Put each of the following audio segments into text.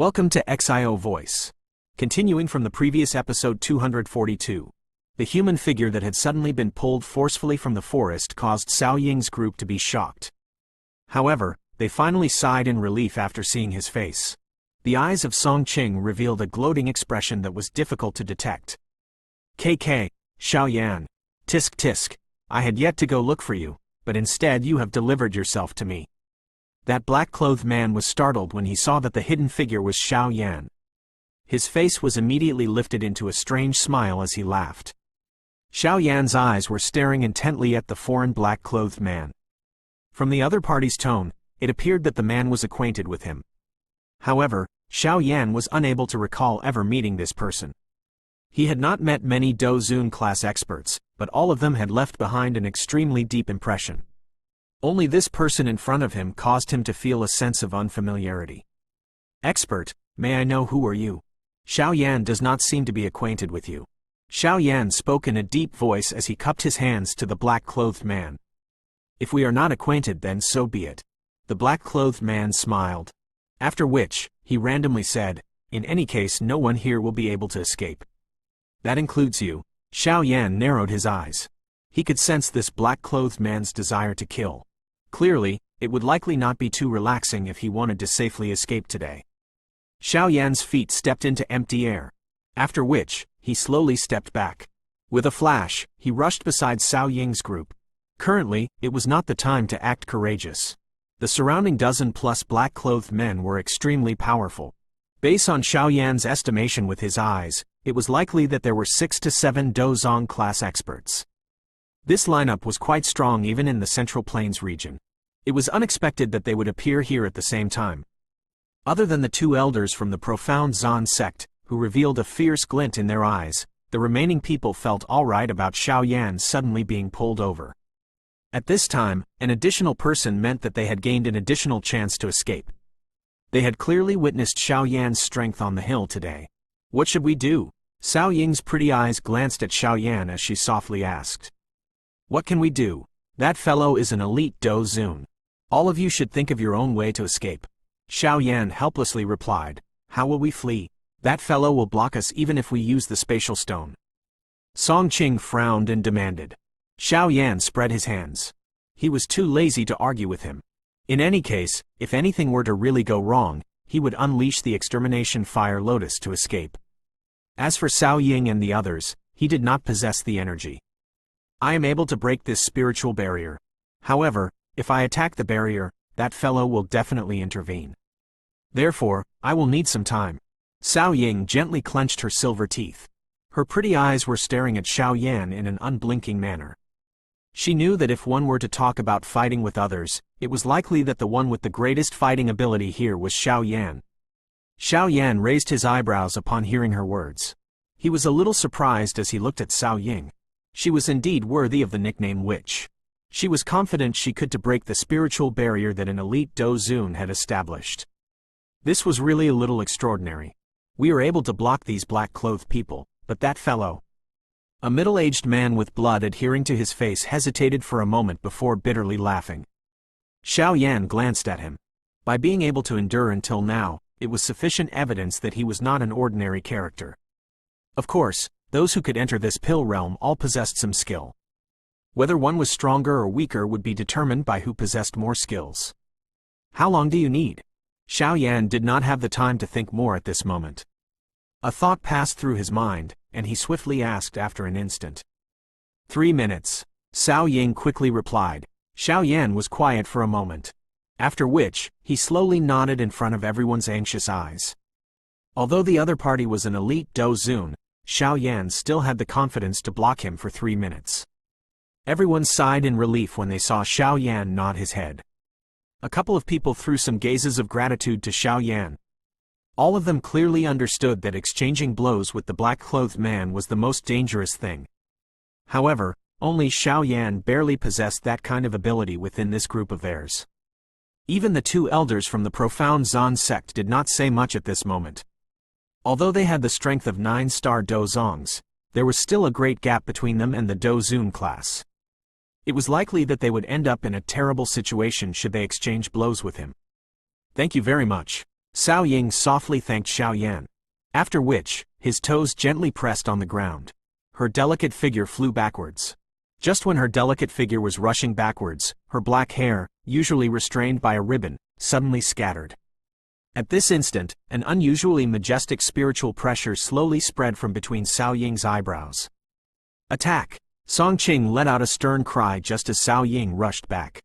Welcome to Xiao Voice. Continuing from the previous episode 242. The human figure that had suddenly been pulled forcefully from the forest caused Xiao Ying's group to be shocked. However, they finally sighed in relief after seeing his face. The eyes of Song Qing revealed a gloating expression that was difficult to detect. KK, Xiao Yan. Tisk tisk, I had yet to go look for you, but instead you have delivered yourself to me. That black-clothed man was startled when he saw that the hidden figure was Xiao Yan. His face was immediately lifted into a strange smile as he laughed. Xiao Yan's eyes were staring intently at the foreign black-clothed man. From the other party's tone, it appeared that the man was acquainted with him. However, Xiao Yan was unable to recall ever meeting this person. He had not met many Dozun class experts, but all of them had left behind an extremely deep impression. Only this person in front of him caused him to feel a sense of unfamiliarity. Expert, may I know who are you? Xiao Yan does not seem to be acquainted with you. Xiao Yan spoke in a deep voice as he cupped his hands to the black-clothed man. If we are not acquainted, then so be it. The black-clothed man smiled. After which, he randomly said, in any case no one here will be able to escape. That includes you. Xiao Yan narrowed his eyes. He could sense this black-clothed man's desire to kill. Clearly, it would likely not be too relaxing if he wanted to safely escape today. Xiao Yan's feet stepped into empty air. After which, he slowly stepped back. With a flash, he rushed beside Xiao Ying's group. Currently, it was not the time to act courageous. The surrounding dozen-plus black-clothed men were extremely powerful. Based on Xiao Yan's estimation with his eyes, it was likely that there were 6 to 7 Dozong class experts. This lineup was quite strong even in the Central Plains region. It was unexpected that they would appear here at the same time. Other than the 2 elders from the profound Zan sect, who revealed a fierce glint in their eyes, the remaining people felt alright about Xiao Yan suddenly being pulled over. At this time, an additional person meant that they had gained an additional chance to escape. They had clearly witnessed Xiao Yan's strength on the hill today. What should we do? Xiao Ying's pretty eyes glanced at Xiao Yan as she softly asked. What can we do? That fellow is an elite Dozun. All of you should think of your own way to escape. Xiao Yan helplessly replied. How will we flee? That fellow will block us even if we use the spatial stone. Song Qing frowned and demanded. Xiao Yan spread his hands. He was too lazy to argue with him. In any case, if anything were to really go wrong, he would unleash the extermination fire lotus to escape. As for Xiao Ying and the others, he did not possess the energy. I am able to break this spiritual barrier. However, if I attack the barrier, that fellow will definitely intervene. Therefore, I will need some time. Xiao Ying gently clenched her silver teeth. Her pretty eyes were staring at Xiao Yan in an unblinking manner. She knew that if one were to talk about fighting with others, it was likely that the one with the greatest fighting ability here was Xiao Yan. Xiao Yan raised his eyebrows upon hearing her words. He was a little surprised as he looked at Xiao Ying. She was indeed worthy of the nickname Witch. She was confident she could to break the spiritual barrier that an elite Dozun had established. This was really a little extraordinary. We are able to block these black-clothed people, but that fellow... A middle-aged man with blood adhering to his face hesitated for a moment before bitterly laughing. Xiao Yan glanced at him. By being able to endure until now, it was sufficient evidence that he was not an ordinary character. Of course, those who could enter this pill realm all possessed some skill. Whether one was stronger or weaker would be determined by who possessed more skills. How long do you need? Xiao Yan did not have the time to think more at this moment. A thought passed through his mind, and he swiftly asked after an instant. 3 minutes. Xiao Ying quickly replied. Xiao Yan was quiet for a moment. After which, he slowly nodded in front of everyone's anxious eyes. Although the other party was an elite Dozun, Xiao Yan still had the confidence to block him for 3 minutes. Everyone sighed in relief when they saw Xiao Yan nod his head. A couple of people threw some gazes of gratitude to Xiao Yan. All of them clearly understood that exchanging blows with the black-clothed man was the most dangerous thing. However, only Xiao Yan barely possessed that kind of ability within this group of theirs. Even the 2 elders from the profound Zan sect did not say much at this moment. Although they had the strength of 9-star Dozongs, there was still a great gap between them and the Dozun class. It was likely that they would end up in a terrible situation should they exchange blows with him. Thank you very much. Xiao Ying softly thanked Xiao Yan. After which, his toes gently pressed on the ground. Her delicate figure flew backwards. Just when her delicate figure was rushing backwards, her black hair, usually restrained by a ribbon, suddenly scattered. At this instant, an unusually majestic spiritual pressure slowly spread from between Xiao Ying's eyebrows. Attack! Song Qing let out a stern cry just as Xiao Ying rushed back.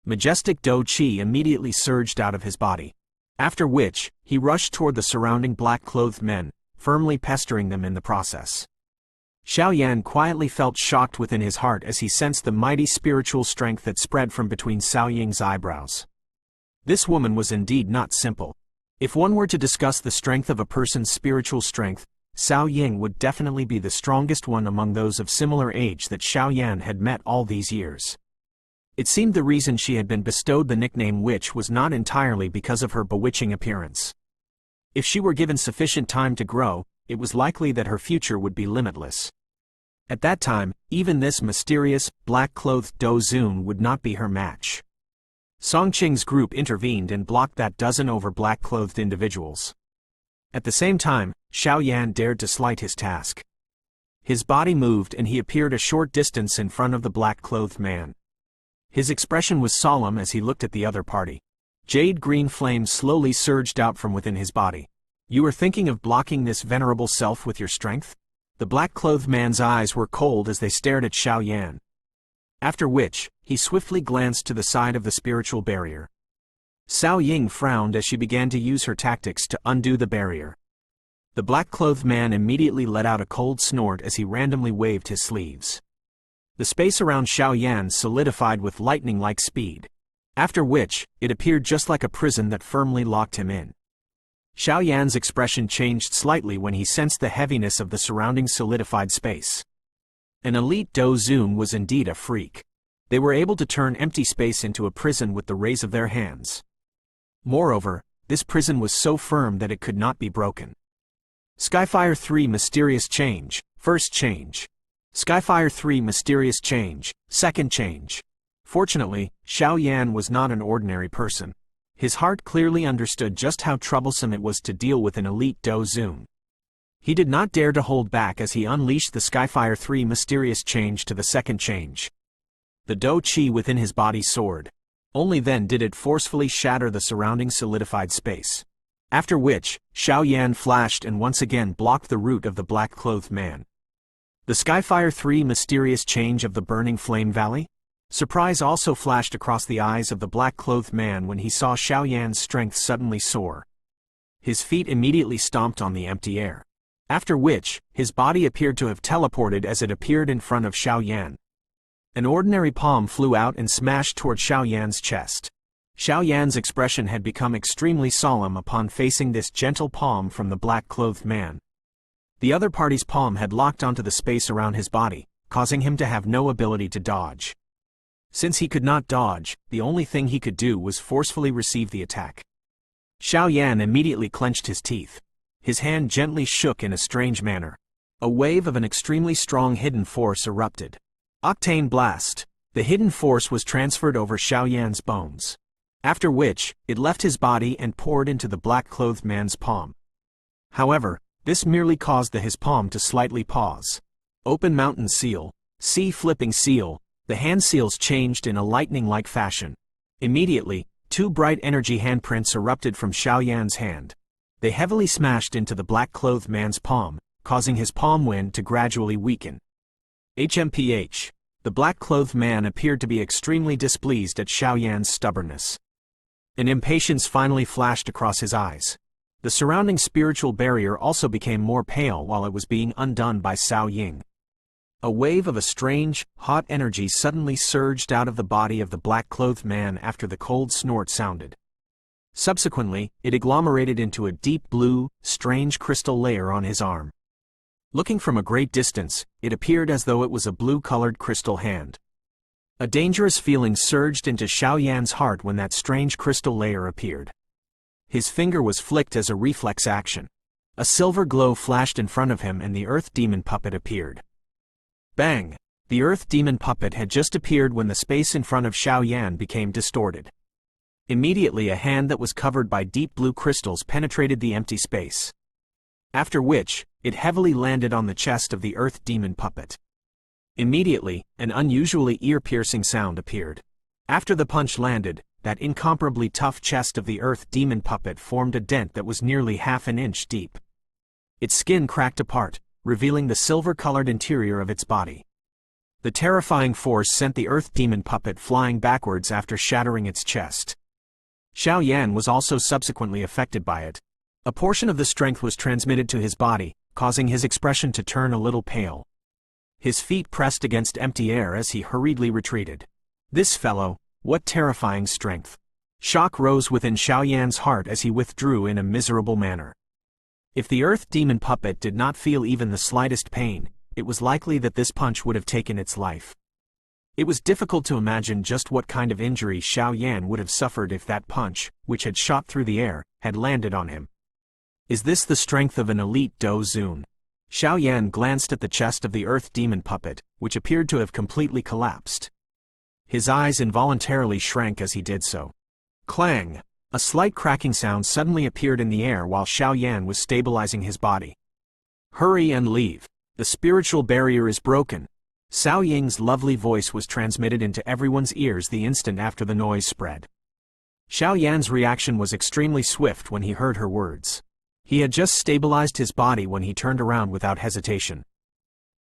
Majestic Do Qi immediately surged out of his body. After which, he rushed toward the surrounding black-clothed men, firmly pestering them in the process. Xiao Yan quietly felt shocked within his heart as he sensed the mighty spiritual strength that spread from between Xiao Ying's eyebrows. This woman was indeed not simple. If one were to discuss the strength of a person's spiritual strength, Xiao Ying would definitely be the strongest one among those of similar age that Xiao Yan had met all these years. It seemed the reason she had been bestowed the nickname Witch was not entirely because of her bewitching appearance. If she were given sufficient time to grow, it was likely that her future would be limitless. At that time, even this mysterious, black-clothed Do Zun would not be her match. Song Qing's group intervened and blocked that dozen over black-clothed individuals. At the same time, Xiao Yan dared to slight his task. His body moved and he appeared a short distance in front of the black-clothed man. His expression was solemn as he looked at the other party. Jade-green flames slowly surged out from within his body. You are thinking of blocking this venerable self with your strength? The black-clothed man's eyes were cold as they stared at Xiao Yan. After which, he swiftly glanced to the side of the spiritual barrier. Xiao Ying frowned as she began to use her tactics to undo the barrier. The black-clothed man immediately let out a cold snort as he randomly waved his sleeves. The space around Xiao Yan solidified with lightning-like speed. After which, it appeared just like a prison that firmly locked him in. Xiao Yan's expression changed slightly when he sensed the heaviness of the surrounding solidified space. An elite Do Zun was indeed a freak. They were able to turn empty space into a prison with the rays of their hands. Moreover, this prison was so firm that it could not be broken. Skyfire 3 Mysterious Change, First Change. Skyfire 3 Mysterious Change, Second Change. Fortunately, Xiao Yan was not an ordinary person. His heart clearly understood just how troublesome it was to deal with an elite Do Zun. He did not dare to hold back as he unleashed the Skyfire 3 Mysterious Change to the second change. The Do Qi within his body soared. Only then did it forcefully shatter the surrounding solidified space. After which, Xiao Yan flashed and once again blocked the route of the black-clothed man. The Skyfire 3 Mysterious Change of the Burning Flame Valley? Surprise also flashed across the eyes of the black-clothed man when he saw Xiao Yan's strength suddenly soar. His feet immediately stomped on the empty air. After which, his body appeared to have teleported as it appeared in front of Xiao Yan. An ordinary palm flew out and smashed toward Xiao Yan's chest. Xiao Yan's expression had become extremely solemn upon facing this gentle palm from the black-clothed man. The other party's palm had locked onto the space around his body, causing him to have no ability to dodge. Since he could not dodge, the only thing he could do was forcefully receive the attack. Xiao Yan immediately clenched his teeth. His hand gently shook in a strange manner. A wave of an extremely strong hidden force erupted. Octane Blast. The hidden force was transferred over Xiao Yan's bones. After which, it left his body and poured into the black-clothed man's palm. However, this merely caused his palm to slightly pause. Open Mountain Seal. Sea Flipping Seal. The hand seals changed in a lightning-like fashion. Immediately, two bright energy handprints erupted from Xiao Yan's hand. They heavily smashed into the black-clothed man's palm, causing his palm wind to gradually weaken. HMPH. The black-clothed man appeared to be extremely displeased at Xiao Yan's stubbornness. An impatience finally flashed across his eyes. The surrounding spiritual barrier also became more pale while it was being undone by Xiao Ying. A wave of a strange, hot energy suddenly surged out of the body of the black-clothed man after the cold snort sounded. Subsequently, it agglomerated into a deep blue, strange crystal layer on his arm. Looking from a great distance, it appeared as though it was a blue-colored crystal hand. A dangerous feeling surged into Xiao Yan's heart when that strange crystal layer appeared. His finger was flicked as a reflex action. A silver glow flashed in front of him and the Earth Demon puppet appeared. Bang! The Earth Demon puppet had just appeared when the space in front of Xiao Yan became distorted. Immediately a hand that was covered by deep blue crystals penetrated the empty space. After which, it heavily landed on the chest of the earth demon puppet. Immediately, an unusually ear-piercing sound appeared. After the punch landed, that incomparably tough chest of the earth demon puppet formed a dent that was nearly half an inch deep. Its skin cracked apart, revealing the silver-colored interior of its body. The terrifying force sent the earth demon puppet flying backwards after shattering its chest. Xiao Yan was also subsequently affected by it. A portion of the strength was transmitted to his body, causing his expression to turn a little pale. His feet pressed against empty air as he hurriedly retreated. This fellow, what terrifying strength! Shock rose within Xiao Yan's heart as he withdrew in a miserable manner. If the earth demon puppet did not feel even the slightest pain, it was likely that this punch would have taken its life. It was difficult to imagine just what kind of injury Xiao Yan would have suffered if that punch, which had shot through the air, had landed on him. Is this the strength of an elite Do Zun? Xiao Yan glanced at the chest of the earth demon puppet, which appeared to have completely collapsed. His eyes involuntarily shrank as he did so. Clang! A slight cracking sound suddenly appeared in the air while Xiao Yan was stabilizing his body. Hurry and leave. The spiritual barrier is broken. Cao Ying's lovely voice was transmitted into everyone's ears the instant after the noise spread. Xiao Yan's reaction was extremely swift when he heard her words. He had just stabilized his body when he turned around without hesitation.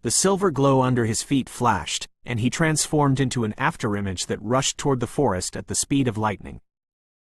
The silver glow under his feet flashed, and he transformed into an afterimage that rushed toward the forest at the speed of lightning.